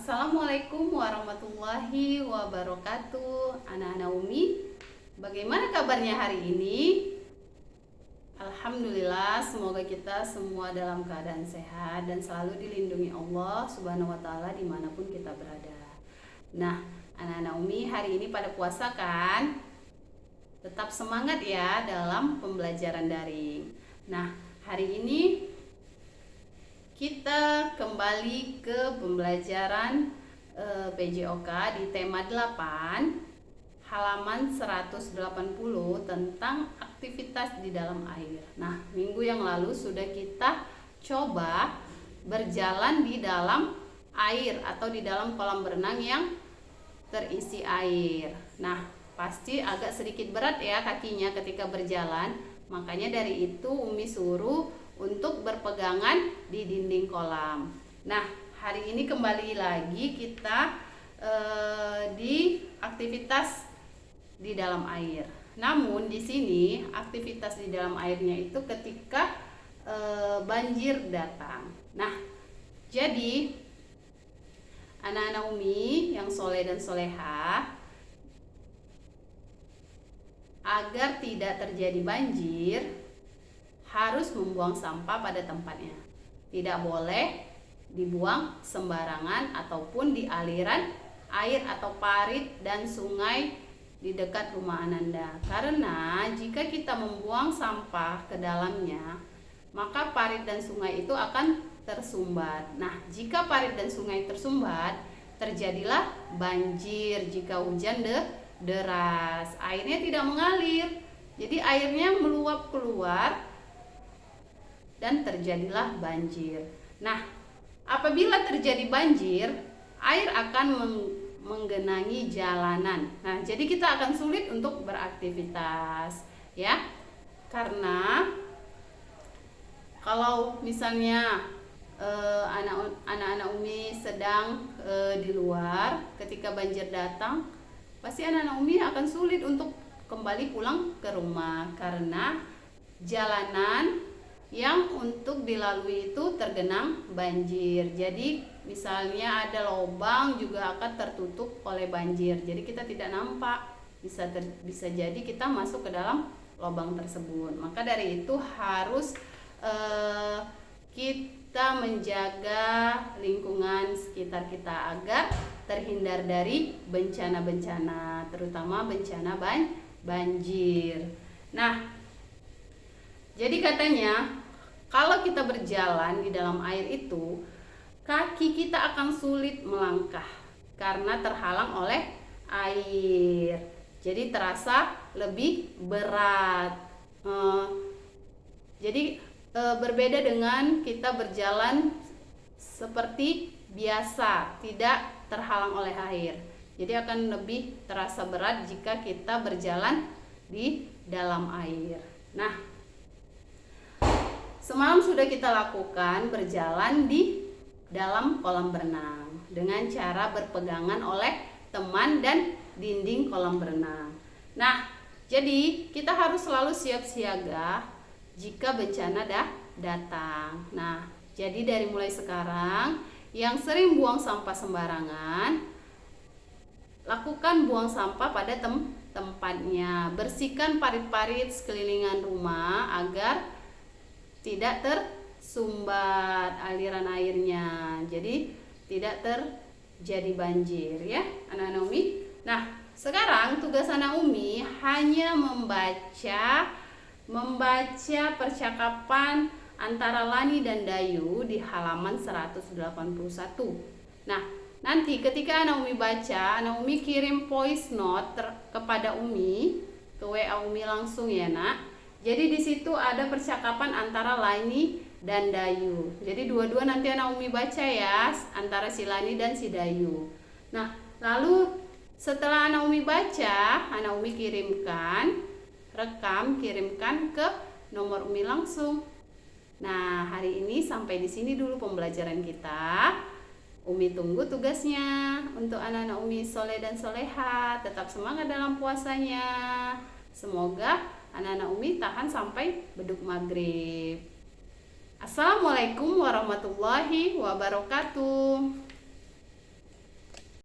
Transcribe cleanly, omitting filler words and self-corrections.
Assalamualaikum warahmatullahi wabarakatuh. Anak-anak Umi, bagaimana kabarnya hari ini? Alhamdulillah, semoga kita semua dalam keadaan sehat dan selalu dilindungi Allah Subhanahu wa Ta'ala dimanapun kita berada. Nah, anak-anak Umi, hari ini pada puasa kan? Tetap semangat ya dalam pembelajaran daring. Nah, hari ini kita kembali ke pembelajaran PJOK di tema 8 halaman 180 tentang aktivitas di dalam air. Nah, minggu yang lalu sudah kita coba berjalan di dalam air atau di dalam kolam berenang yang terisi air. Nah, pasti agak sedikit berat ya kakinya ketika berjalan. Makanya dari itu Umi suruh untuk berpegangan di dinding kolam. Nah, hari ini kembali lagi kita di aktivitas di dalam air. Namun di sini aktivitas di dalam airnya itu ketika banjir datang. Nah, jadi anak-anak Umi yang soleh dan solehah, agar tidak terjadi banjir, harus membuang sampah pada tempatnya. Tidak boleh dibuang sembarangan ataupun di aliran air atau parit dan sungai di dekat rumah Ananda. Karena jika kita membuang sampah ke dalamnya, maka parit dan sungai itu akan tersumbat. Nah, jika parit dan sungai tersumbat, terjadilah banjir jika hujan deras. Airnya tidak mengalir. Jadi airnya meluap keluar dan terjadilah banjir. Nah, apabila terjadi banjir, air akan menggenangi jalanan. Nah, jadi kita akan sulit untuk beraktivitas, ya. Karena kalau misalnya anak-anak Umi sedang di luar ketika banjir datang, pasti anak-anak Umi akan sulit untuk kembali pulang ke rumah karena jalanan yang untuk dilalui itu tergenang banjir. Jadi misalnya ada lubang juga akan tertutup oleh banjir. Jadi kita tidak nampak. Bisa jadi kita masuk ke dalam lubang tersebut. Maka dari itu harus kita menjaga lingkungan sekitar kita agar terhindar dari bencana-bencana, terutama bencana banjir. Nah, jadi katanya kalau kita berjalan di dalam air itu, kaki kita akan sulit melangkah karena terhalang oleh air. Jadi terasa lebih berat. Jadi berbeda dengan kita berjalan seperti biasa, tidak terhalang oleh air. Jadi akan lebih terasa berat jika kita berjalan di dalam air. Nah, semalam sudah kita lakukan berjalan di dalam kolam berenang dengan cara berpegangan oleh teman dan dinding kolam berenang. Nah, jadi kita harus selalu siap siaga jika bencana datang. Nah, jadi dari mulai sekarang yang sering buang sampah sembarangan, lakukan buang sampah pada tempatnya. Bersihkan parit-parit sekelilingan rumah agar tidak tersumbat aliran airnya, jadi tidak terjadi banjir ya anak-anak Umi. Nah, sekarang tugas anak Umi hanya membaca percakapan antara Lani dan Dayu di halaman 181. Nah, nanti ketika anak Umi baca, anak Umi kirim voice note kepada Umi ke WA Umi langsung ya nak. Jadi di situ ada percakapan antara Lani dan Dayu. Jadi dua-dua nanti anak Umi baca ya, antara si Lani dan si Dayu. Nah, lalu setelah anak Umi baca, anak Umi kirimkan ke nomor Umi langsung. Nah, hari ini sampai di sini dulu pembelajaran kita. Umi tunggu tugasnya untuk anak-anak Umi soleh dan soleha. Tetap semangat dalam puasanya. Semoga anak-anak Umi tahan sampai beduk maghrib. Assalamualaikum warahmatullahi wabarakatuh.